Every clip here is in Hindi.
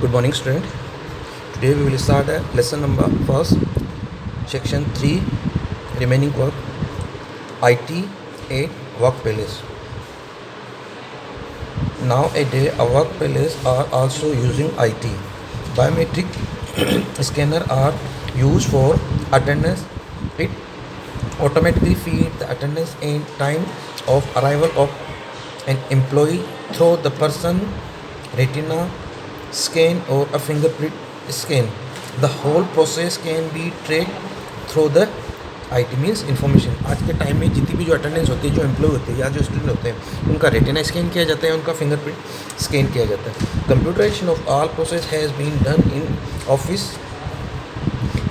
Good morning, student. Today we will start lesson number first, section 3, remaining work, IT at workplace. Nowadays, a workplace are also using IT. Biometric scanner are used for attendance. It automatically feeds the attendance and time of arrival of an employee through the person retina scan or a fingerprint scan. The whole process can be tracked through the IT means information. आज के टाइम में जितनी भी जो अटेंडेंस होती है, जो एम्प्लॉय होते हैं या जो स्टूडेंट होते हैं, उनका रेटिना स्कैन किया जाता है, उनका फिंगरप्रिंट स्कैन किया जाता है. Computerization of all process has been done in office.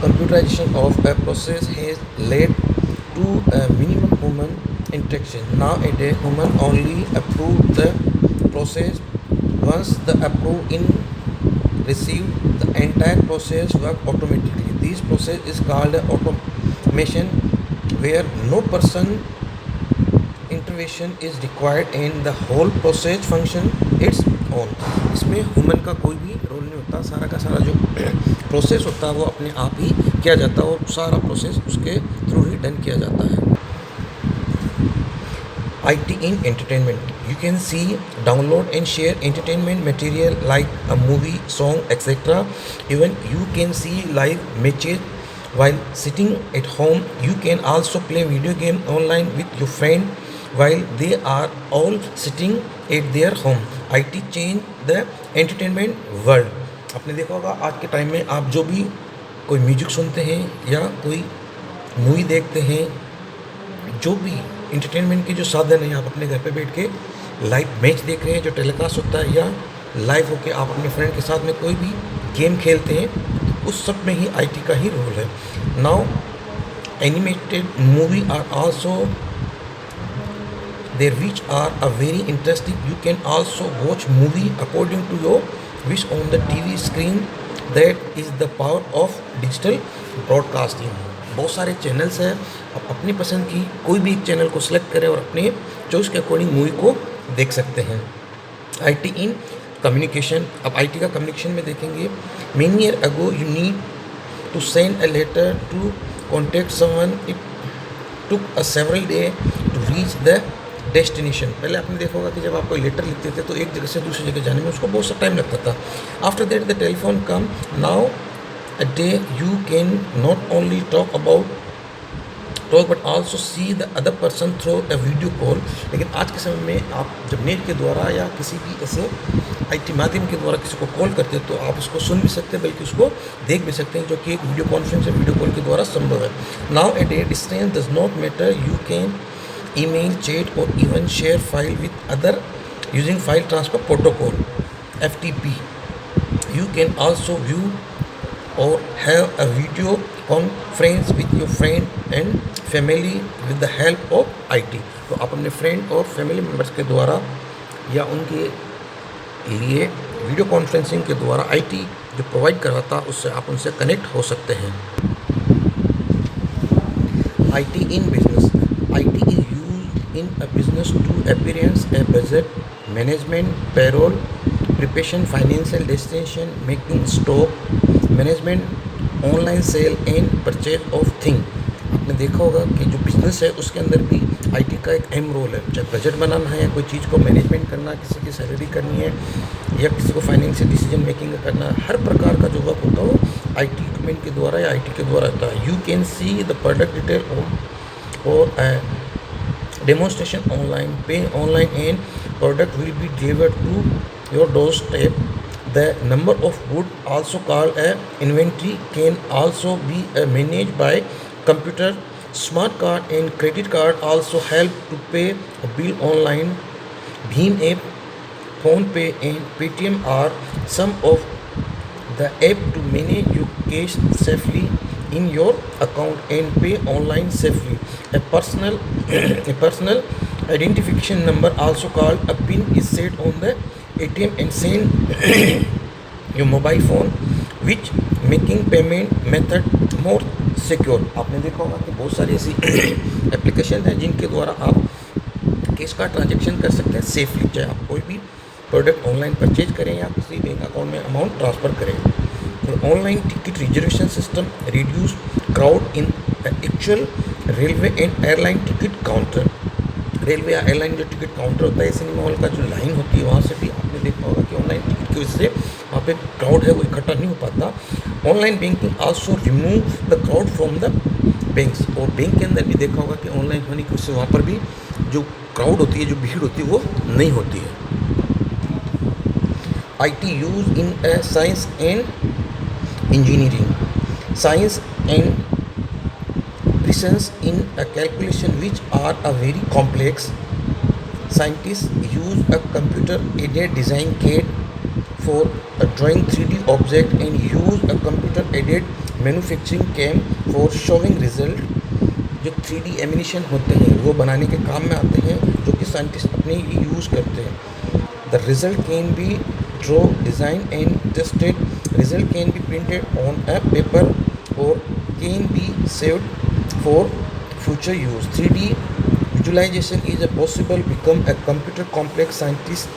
Computerization of a process has led to a minimum human interaction. Nowadays, human only approve the process. Once the approve in received, the entire process work automatically. This process is called automation, where no person intervention is required and the whole process function its own. इसमें ह्यूमन का कोई भी रोल नहीं होता. सारा का सारा जो प्रोसेस होता है वो अपने आप ही किया जाता है और सारा प्रोसेस उसके थ्रू ही डन किया जाता है. IT in entertainment. You can see, download and share entertainment material like a movie, song, etc. Even you can see live matches while sitting at home. You can also play video game online with your friend while they are all sitting at their home. IT changed the entertainment world. आपने देखा होगा आज के टाइम में आप जो भी कोई म्यूजिक सुनते हैं या कोई मूवी देखते हैं, जो भी इंटरटेनमेंट के जो साधन हैं, आप अपने घर पे बैठ के लाइव मैच देख रहे हैं जो टेलीकास्ट होता है, या लाइव होके आप अपने फ्रेंड के साथ में कोई भी गेम खेलते हैं, उस सब में ही IT का ही रोल है. Now animated movie are also there which are a very interesting. You can also watch movie according to your wish on the TV screen. That is the power of digital broadcasting. बहुत सारे चैनल्स हैं, आप अपनी पसंद की कोई भी एक चैनल को सिलेक्ट करें और अपने चॉइस के अकॉर्डिंग मूवी को देख सकते हैं. IT in communication. अब IT का कम्युनिकेशन में देखेंगे. Many year ago you need to send a letter to contact someone. It took a several day to reach the destination. पहले आपने देखा होगा कि जब आप कोई लेटर लिखते थे तो एक जगह से दूसरी जगह जाने में उसको बहुत सा टाइम लगता था. After that the telephone come. Now a day you can not only talk but also see the other person through a video call. लेकिन आज के समय में आप जब नेट के द्वारा या किसी भी ऐसे IT माध्यम के द्वारा किसी को कॉल करते हैं तो आप उसको सुन भी सकते हैं, बल्कि उसको देख भी सकते हैं, जो कि एक वीडियो कॉन्फ्रेंस या वीडियो कॉल के द्वारा संभव है. Now a day distance does not matter. You can email, chat और even share file with other using file transfer protocol FTP. You can also view or have a video conference with your friend and family with the help of IT. तो आप अपने फ्रेंड और फैमिली मेम्बर्स के द्वारा या उनके लिए वीडियो कॉन्फ्रेंसिंग के द्वारा IT जो प्रोवाइड करवाता है उससे आप उनसे कनेक्ट हो सकते हैं. IT in business. IT is used in a business to appearance a budget, management, payroll, preparation, financial destination, making stock, management, online sale and purchase of thing. आपने देखा होगा कि जो बिज़नेस है उसके अंदर भी IT का एक अहम रोल है. चाहे बजट बनाना है, कोई चीज़ को मैनेजमेंट करना, किसी की सैलरी करनी है, या किसी को फाइनेंशियल डिसीजन मेकिंग करना, हर प्रकार का जो वर्क होता है वो IT इक्विपमेंट के द्वारा या IT के द्वारा होता है. You can see the product detail और demonstration online, pay online and product will be delivered to your door step. The number of goods, also called a inventory, can also be managed by computer. Smart card and credit card also help to pay a bill online. Bheem app, Phone Pay and Paytm are some of the app to manage your cash safely in your account and pay online safely. A personal identification number, also called a PIN, is set on the ATM and send your mobile phone, which making payment method more secure. आपने देखा होगा कि बहुत सारी ऐसी एप्लीकेशन हैं जिनके द्वारा आप कैश का ट्रांजैक्शन कर सकते हैं सेफली. चाहे आप कोई भी प्रोडक्ट ऑनलाइन परचेज करें या किसी बैंक अकाउंट में अमाउंट ट्रांसफ़र करें। Online ticket reservation system reduce crowd in actual railway and airline ticket counter. Railway या एयरलाइन जो टिकट काउंटर होता है, सिनेमा हॉल का जो लाइन होती है, वहाँ से भी आपने देखा होगा कि ऑनलाइन टिकट की वजह से वहाँ पे क्राउड है वो इकट्ठा नहीं हो पाता। Online banking also remove the crowd from the banks, और बैंक के अंदर भी देखा होगा कि ऑनलाइन होने की वजह से वहाँ पर भी जो क्राउड होती है, जो भीड़ होती है, वो नहीं होती है। IT use in science and engineering, science and precision in a calculation which are a very complex. Scientists use a computer aided design kit for drawing 3D object and use a computer aided manufacturing cam for showing result। जो 3D एनिमेशन होते हैं वो बनाने के काम में आते हैं, जो कि साइंटिस्ट अपने ही यूज़ करते हैं। The result can be draw design and tested, result can be printed on a paper और can be saved for future use। 3D visualization is a possible become a computer complex scientific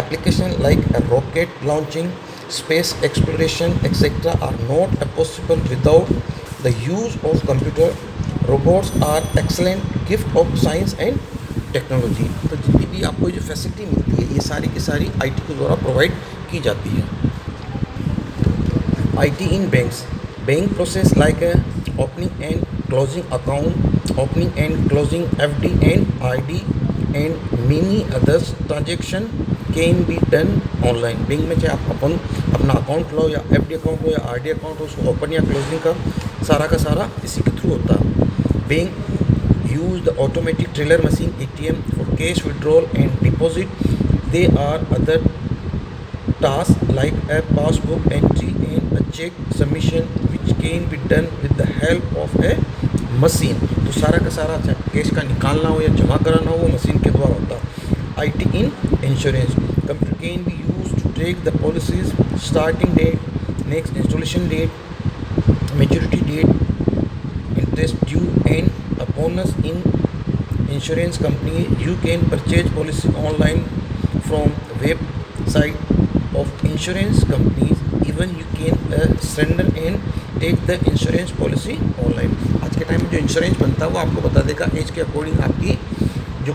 application like a rocket launching, space exploration, etc. are not possible without the use of computer। robots are excellent gift of science and technology। तो जितनी भी आपको जो फैसिलिटी मिलती है, ये सारी की सारी IT के द्वारा प्रोवाइड की जाती है। IT in banks, bank process like a opening and closing account, opening and closing FD and ID and many others transaction can be done online। Bank में चाहे आप अपना अकाउंट लो या FD अकाउंट हो या RD अकाउंट हो, उसको ओपन या क्लोजिंग का सारा इसी के थ्रू होता है। Bank use the automatic teller machine ATM for cash withdrawal and deposit। they are other tasks like a passbook entry and a check submission which can be done with the help of a machine। तो सारा का सारा चाहे कैश का निकालना हो या जमा कराना हो, वो मशीन के द्वारा होता है। IT in insurance, computer can be used to track the policies starting date, next installation date, maturity date, interest due and a bonus in insurance company। you can purchase policy online from website of insurance companies। even you can surrender and take the insurance policy online। आज के टाइम में जो इंश्योरेंस बनता है वो आपको बता देगा एज के अकॉर्डिंग आपकी जो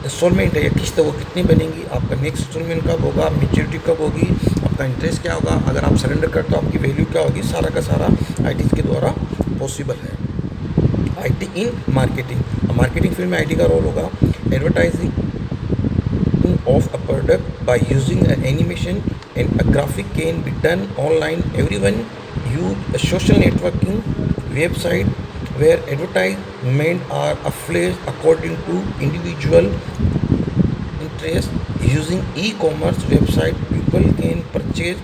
इंस्टॉलमेंट है या किस्त है वो कितनी बनेगी, आपका नेक्स्ट इंस्टॉलमेंट कब होगा, मैच्योरिटी कब होगी, आपका इंटरेस्ट क्या होगा, अगर आप सरेंडर करते हो आपकी वैल्यू क्या होगी, सारा का सारा IT के द्वारा पॉसिबल है। IT in marketing, marketing field में IT का रोल होगा। Advertising of a product by using an animation and a graphic can be done online। everyone use a social networking website where advertisement are affiliated according to individual interest। using e-commerce website people can purchase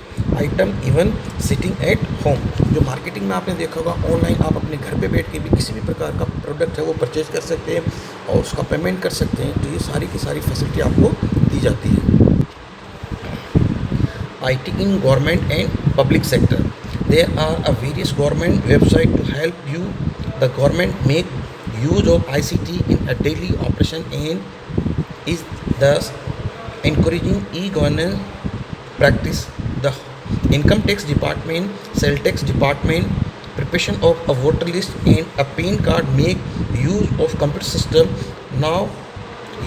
item even sitting at home। जो मार्केटिंग में आपने देखा होगा, ऑनलाइन आप अपने घर पे बैठ के भी किसी भी प्रकार का प्रोडक्ट है वो परचेज कर सकते हैं और उसका पेमेंट कर सकते हैं। तो ये सारी की सारी फैसिलिटी आपको दी जाती है। IT in government and public sector, there are a various government website to help you the government make use of ICT in a daily operation and is thus encouraging e-governance practice। the income tax department, sales tax department, preparation of a voter list and a PAN card make use of computer system। now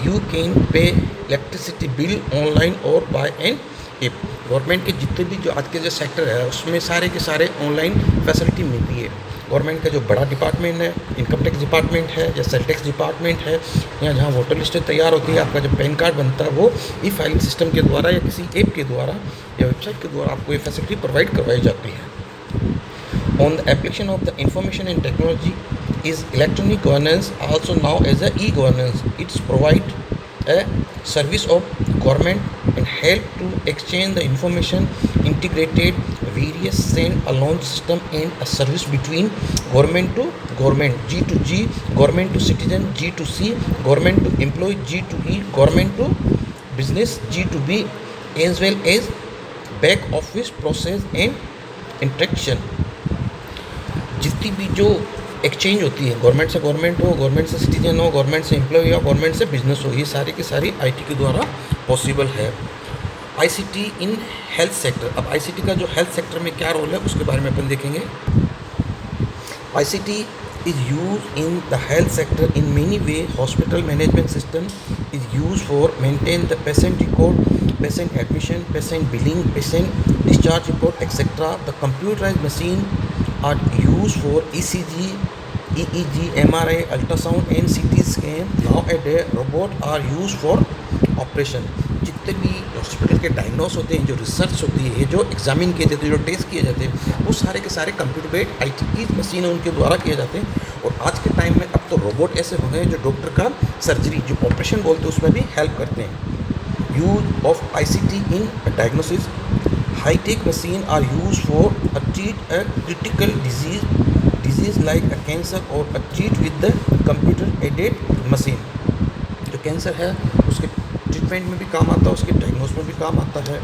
you can pay electricity bill online or by an app। Government के जितने भी जो आज के जो सेक्टर है उसमें सारे के सारे ऑनलाइन फैसिलिटी मिलती है। गवर्नमेंट का जो बड़ा डिपार्टमेंट है, इनकम टैक्स डिपार्टमेंट है या सेल टैक्स डिपार्टमेंट है, या जहाँ वोटर लिस्ट तैयार होती है, आपका जब पैन कार्ड बनता है वो ई फाइलिंग सिस्टम के द्वारा या किसी ऐप के द्वारा या वेबसाइट के द्वारा आपको ये फैसिलिटी प्रोवाइड करवाई जाती है। On the application of the information and technology is electronic governance also now as a e governance. It's provide a service of government and help to exchange the information, integrated various send alone system and a service between government to government, G to G, government to citizen, G to C, government to employee, G to E, government to business, G to B, as well as back office process and interaction। जितनी भी जो एक्सचेंज होती है, गवर्नमेंट से गवर्नमेंट हो, गवर्नमेंट से सिटीजन हो, गवर्नमेंट से एम्प्लॉय हो, गवर्नमेंट से बिजनेस हो, ये सारी की सारी IT के द्वारा पॉसिबल है। ICT in health sector. अब आईसीटी का जो हेल्थ सेक्टर में क्या रोल है उसके बारे में अपन देखेंगे। ICT is used in the health sector in many ways. Hospital management system is used for maintain the patient record, patient admission, patient billing, patient discharge report, etc. The computerized machine are used for ECG, EEG, MRI, ultrasound and CT scan. Nowadays robot are used for operation. जितने भी हॉस्पिटल के डायग्नोस होते हैं, जो रिसर्च होती है, जो एग्जामिन किए जाते हैं, जो टेस्ट किए जाते हैं, वो सारे के सारे कंप्यूटर बेस्ड आईटी की मशीन उनके द्वारा किए जाते हैं। और आज के टाइम में अब तो रोबोट ऐसे हो गए हैं जो डॉक्टर का सर्जरी जो ऑपरेशन बोलते हैं उसमें भी हेल्प करते हैं। Use of ICT in diagnosis. High tech machine are use for treat a critical disease like a cancer और treat with the computer aided machine. जो कैंसर है उसके ट्रीटमेंट में भी काम आता है, उसके डायग्नोस में भी काम आता है।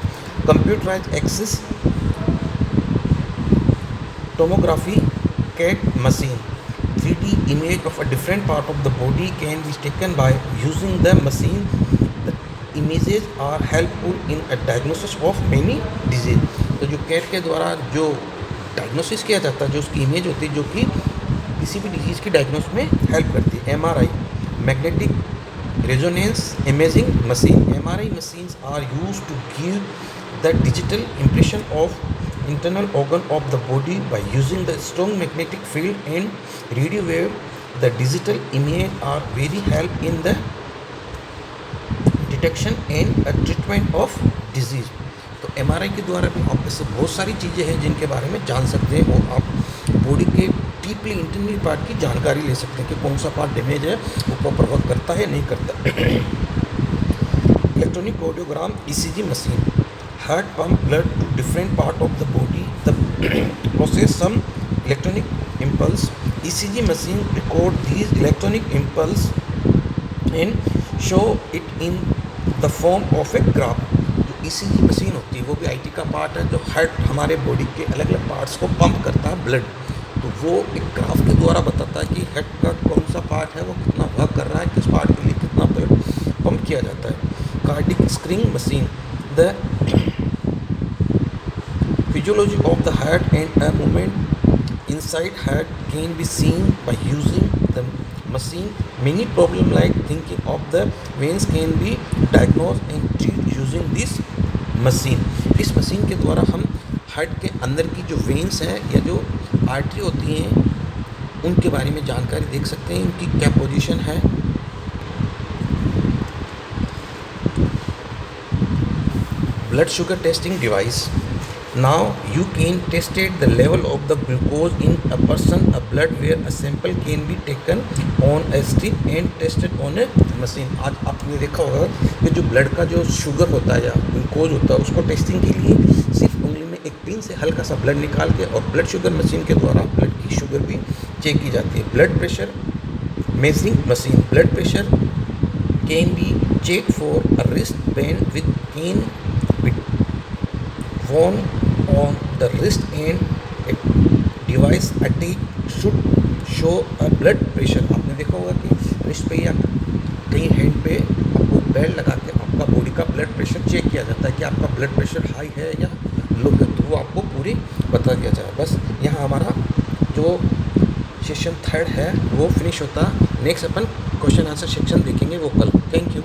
Computerize axis tomography cat machine. 3D image of a different part of the body can be taken by using the machine. The images are helpful in a diagnosis of many disease. तो जो कैट के द्वारा जो डायग्नोसिस किया जाता है, जो उसकी इमेज होती है जो कि किसी भी डिजीज़ की डायग्नोस में हेल्प करती है। MRI magnetic resonance imaging machine. MRI machines are used to give the digital impression of internal organ of the body by using the strong magnetic field and radio wave. The digital image are very help in the detection and treatment of disease. तो MRI के द्वारा भी आप इससे बहुत सारी चीज़ें हैं जिनके बारे में जान सकते हैं और आप बॉडी के डीपली इंटरनल पार्ट की जानकारी ले सकते हैं कि कौन सा पार्ट डैमेज है, वो प्रॉपर वर्क करता है नहीं करता। Electronic cardiogram ECG machine. Heart pump blood to different part of the body, the process some electronic impulse. ECG machine record these electronic impulse and show it in the form of a graph. जो ECG मशीन होती है वो भी IT का पार्ट है, जो हार्ट हमारे बॉडी के अलग अलग पार्ट्स को पंप करता है ब्लड, तो वो एक ग्राफ के द्वारा बताता है कि हेड का कौन सा पार्ट है वो कितना वर्क कर रहा है, किस पार्ट के लिए कितना ब्लड पंप किया जाता है। Cardiac screening machine. The physiology of the heart and a movement inside heart can be seen by using the machine. Many problem like thinking of the veins can be diagnose and treat using this machine. इस मशीन के द्वारा हम हार्ट के अंदर की जो वेन्स हैं या जो आर्टरी होती हैं उनके बारे में जानकारी देख सकते हैं, उनकी क्या पोजीशन है। Blood sugar testing device. Now you can tested the level of the glucose in a person. A blood where a sample can be taken on a strip and tested on a machine. आज आपने देखा होगा कि जो ब्लड का जो शुगर होता है या ग्लूकोज होता है उसको टेस्टिंग के लिए सिर्फ उंगली में एक पिन से हल्का सा ब्लड निकाल के और ब्लड शुगर मशीन के द्वारा ब्लड की शुगर भी चेक की जाती है। Blood pressure measuring machine. Blood pressure can be check for a wrist band with can be worn on the wrist and a device attached should show a blood pressure। आपने देखा होगा कि रिस्ट पे या कहीं हैंड पे आपको बेल्ट लगा के आपका बॉडी का ब्लड प्रेशर चेक किया जाता है कि आपका ब्लड प्रेशर हाई है या लो है, तो वो आपको पूरी बता दिया जाए। बस यहाँ हमारा जो सेशन 3 है वो फिनिश होता। नेक्स्ट अपन क्वेश्चन आंसर सेक्शन देखेंगे वो कल। Thank you.